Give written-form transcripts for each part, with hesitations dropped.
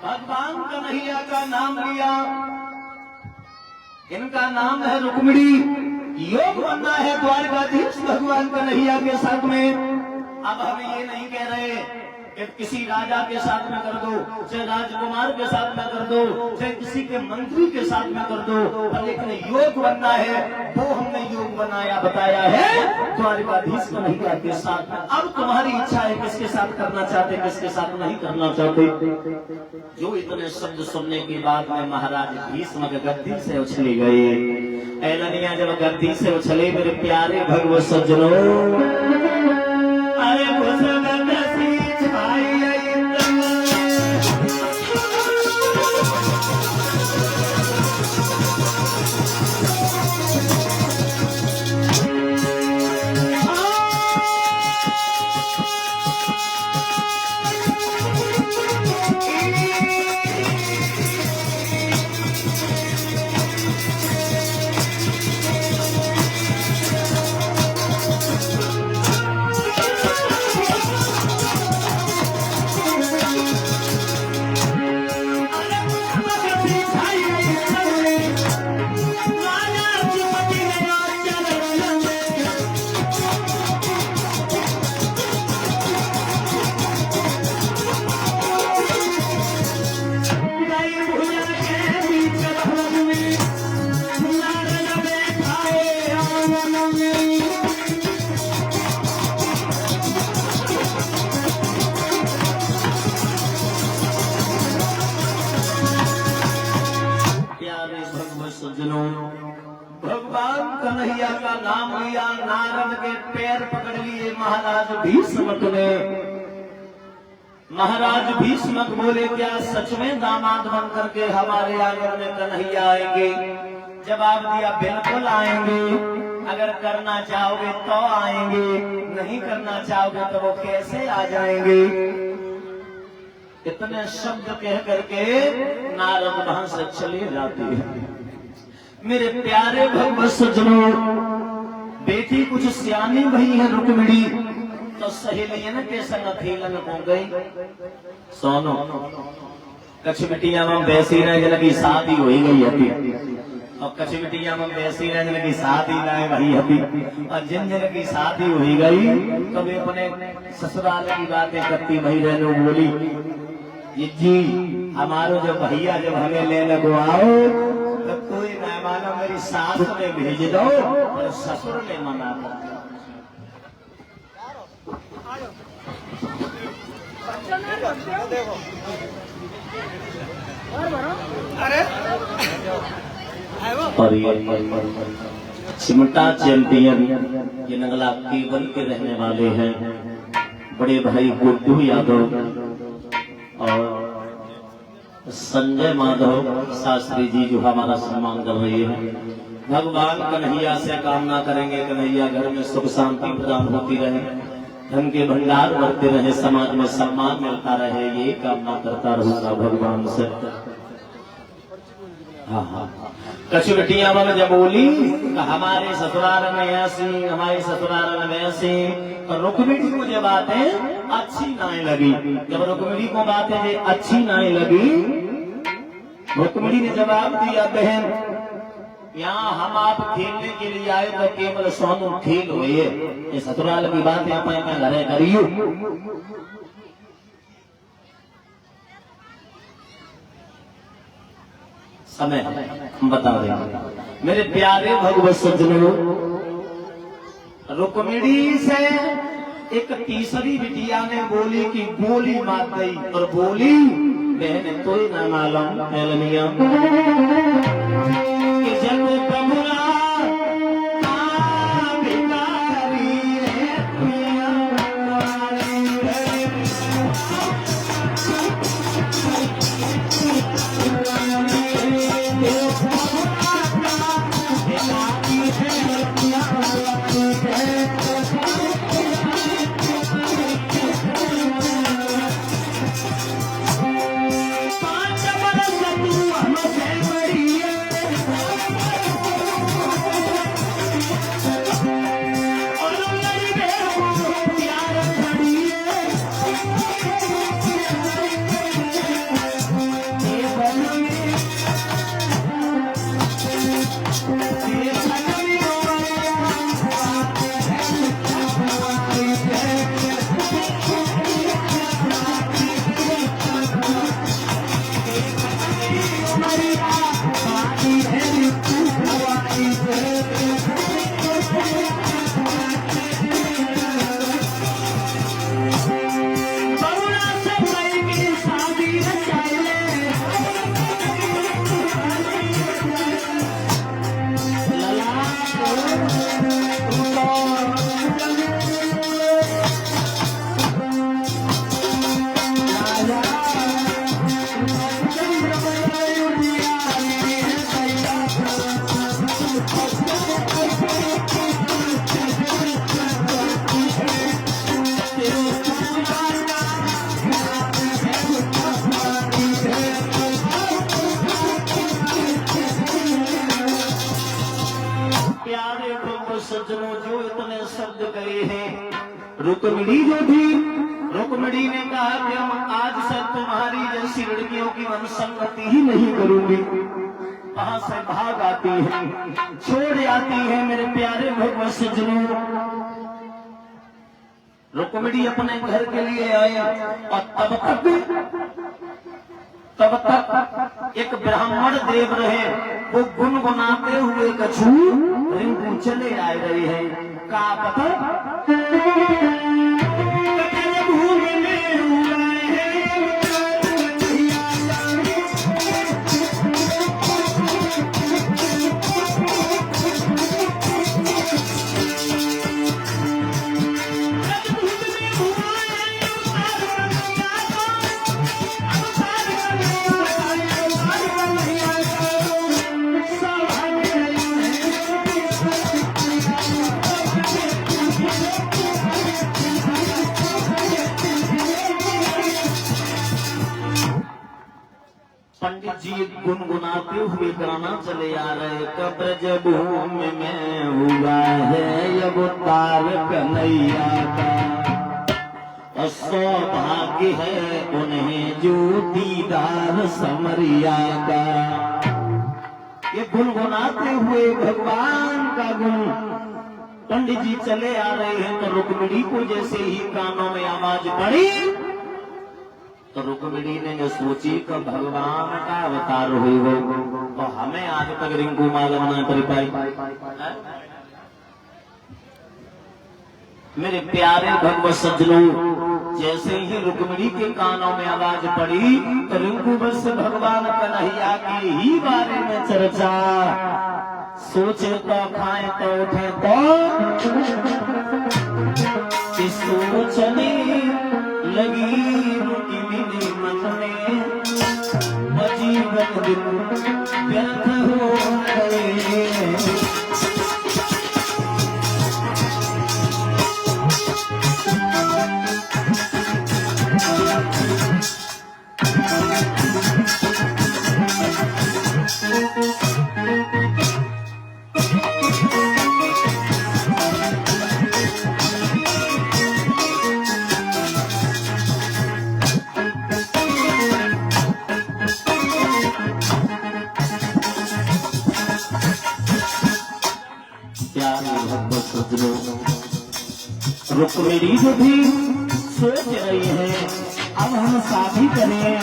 भगवान कन्हैया का नाम लिया, इनका नाम है रुक्मिणी। योग बनना है द्वारकाधीश भगवान कन्हैया के साथ में। अब हम ये नहीं कह रहे कि किसी राजा के साथ में कर दो, चाहे राजकुमार के साथ में कर दो, चाहे किसी के मंत्री के साथ में कर दो, पर लेकिन योग बनना है, वो हमने योग बनाया बताया है द्वारकाधीश कन्हैया के साथ में। अब तुम्हारी इच्छा है किसके साथ करना चाहते, किसके साथ नहीं करना चाहते। जो इतने शब्द सुनने के बाद में महाराज भीष्म गद्दी से उछले गए। ऐलनिया जब गद्दी से उछले, मेरे प्यारे भगवत सज्जनों, अरे भगवान कन्हैया का नाम लिया, नारद के पैर पकड़ लिए महाराज भीष्मक ने। महाराज भीष्मक बोले, क्या सच में दामाद बन करके हमारे आंगन में कन्हैया आएंगे? जवाब दिया, बिल्कुल आएंगे। अगर करना चाहोगे तो आएंगे, नहीं करना चाहोगे तो वो कैसे आ जाएंगे? इतने शब्द कह करके नारद वहां से चले जाते हैं। मेरे प्यारे भगवत सज्जनों, बेटी कुछ सियानी भई है रुक्मिणी, तो सहेली न के संग खेलन हो गई। सोनो कछ बिटिया में बैसी रह जनकी शादी हो गई हती, और कछ बिटिया में बैसी रह जनकी शादी ना भई हती, और जिन जन की शादी हो गई तो वे अपने ससुराल की बातें करती भई रहने बोली, जी हमारो जो भैया जब हमें लेने को आओ तो कोई मेहमान मेरी सास में भेज दो और ससुर ने मना कर। और ये चिमटा चैंपियन ये नगला केवल के रहने वाले हैं बड़े भाई गुड्डू यादव और संजय माधव शास्त्री जी जो हमारा सम्मान कर रहे हैं। भगवान कन्हैया से कामना करेंगे कन्हैया घर में सुख शांति प्रदान होती रहे, धन के भंडार बढ़ते रहे, समाज में सम्मान मिलता रहे, ये कामना करता रहूंगा भगवान से। हाँ कछ बेटिया मन जब बोली हमारे ससुराल में ऐसी, हमारे ससुराल में ऐसी, तो रुक्मिणी को जब बातें अच्छी नहीं लगी, जब रुक्मिणी को बातें अच्छी नहीं लगी, रुक्मिणी ने जवाब दिया, बहन यहाँ हम आप खेलने के लिए आए तो केवल सोनू खेल हुए, ये ससुराल की बातें अपने घरे करियो। समय हम बता देंगे। मेरे प्यारे भगवत सज्जनों, रुक्मिणी से एक तीसरी बिटिया ने बोली कि गोली मार गई, और बोली बहन तो ही ना मालूम ऐलनिया कि जब कमरा लिए हैं। रुक्मिणी जो थी, रुक्मिणी ने कहा कि हम आज से तुम्हारी जैसी लड़कियों की हम संगति ही नहीं करूंगी। वहां से भाग आती है, छोड़ आती है। मेरे प्यारे भगवत सज्जनों, रुक्मिणी अपने घर के लिए आए और तब तक एक ब्राह्मण देव रहे, वो गुनगुनाते हुए कछु रिंकू चले आए रहे हैं। का पता पंडित जी गुनगुनाते हुए गाना चले आ रहे। कब्रज भूमि में हुआ है अवतार कन्हैया का, और सौभाग्य है उन्हें जो दीदार समरिया का। ये गुनगुनाते हुए भगवान का गुण पंडित जी चले आ रहे हैं। तो रुक्मिणी को जैसे ही कानों में आवाज पड़ी तो रुक्मिणी ने जो सोची कि भगवान का अवतार हुई वो, तो हमें आज तक रिंकू माला ना कर पाई। मेरे प्यारे भगवत सज्जनों, जैसे ही रुक्मिणी के कानों में आवाज पड़ी तो रिंकू बस भगवान कन्हैया के ही बारे में चर्चा। सोचे तो खाए तो उठे तो सोचने लगी रुक्मिणी मन में, जीवन दिन व्यर्थ हो गए। रुक्मिणी जो भी सोच रही है अब हम शादी करें,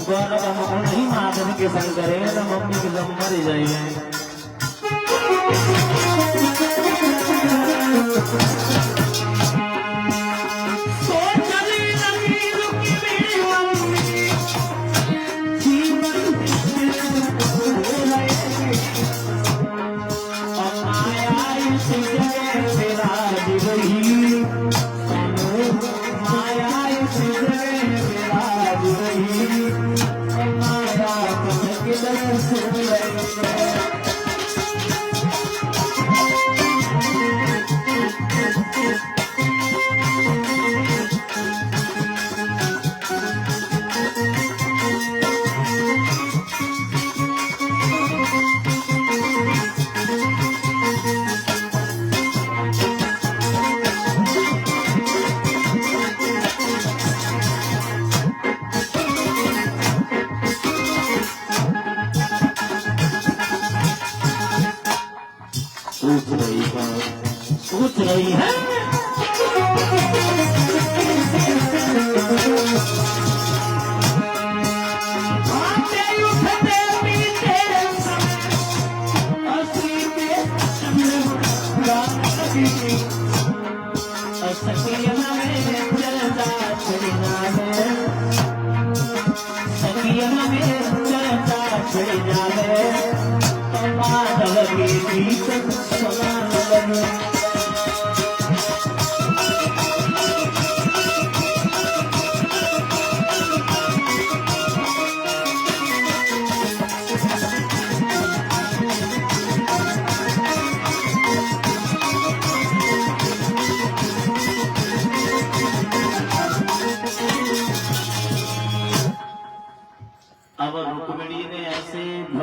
गौरव हम उन्हीं माधव के संग करें तो मम्मी के दम मर जाइए। सोच रही है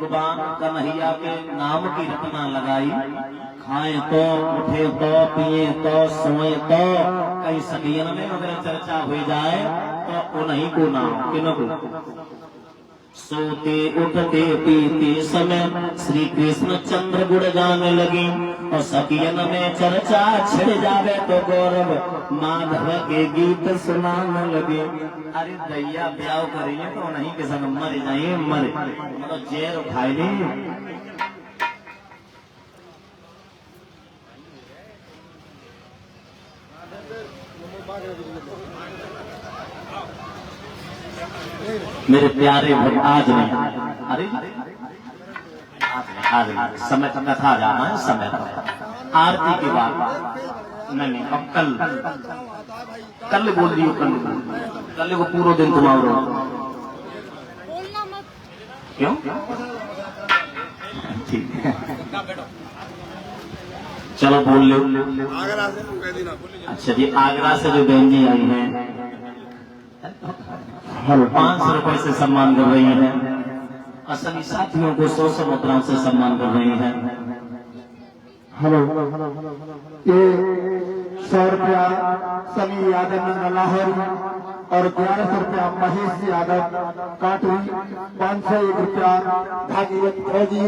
भगवान कन्हैया के नाम की रटना लगाई। खाए तो, उठे तो, पिए तो, सोए तो, कहीं सदियन में अगर चर्चा हो जाए तो उन्हीं को नाम किनको। सोते उठते पीते समय श्री कृष्ण चंद्र गुण गाने लगी और सदियन में चर्चा छिड़ जावे तो गौरव माधव के गीत सुनाने लगे। अरे दैया ब्याह करिए तो नहीं के संग मर जाइए, मरे मतलब जेर उठाई नहीं। मेरे प्यारे भाई आज नहीं, अरे आज समय तक कथा जाना है, समय तक आरती की बात नहीं। अब कल बोल दियो, कल को पूरा दिन तुम्हारा क्यों? ठीक है चलो बोल लो। अच्छा जी, आगरा से जो बहन जी आई हैं 500 रुपए से सम्मान कर रही हैं और सभी साथियों को 100 मुद्राओं से सम्मान कर रही हैं। हेलो, ये 100 रुपया सनी यादव नंदा लाहौर और 1100 रुपया महेश यादव काटवी, 501 रुपया भागीरथ फौजी।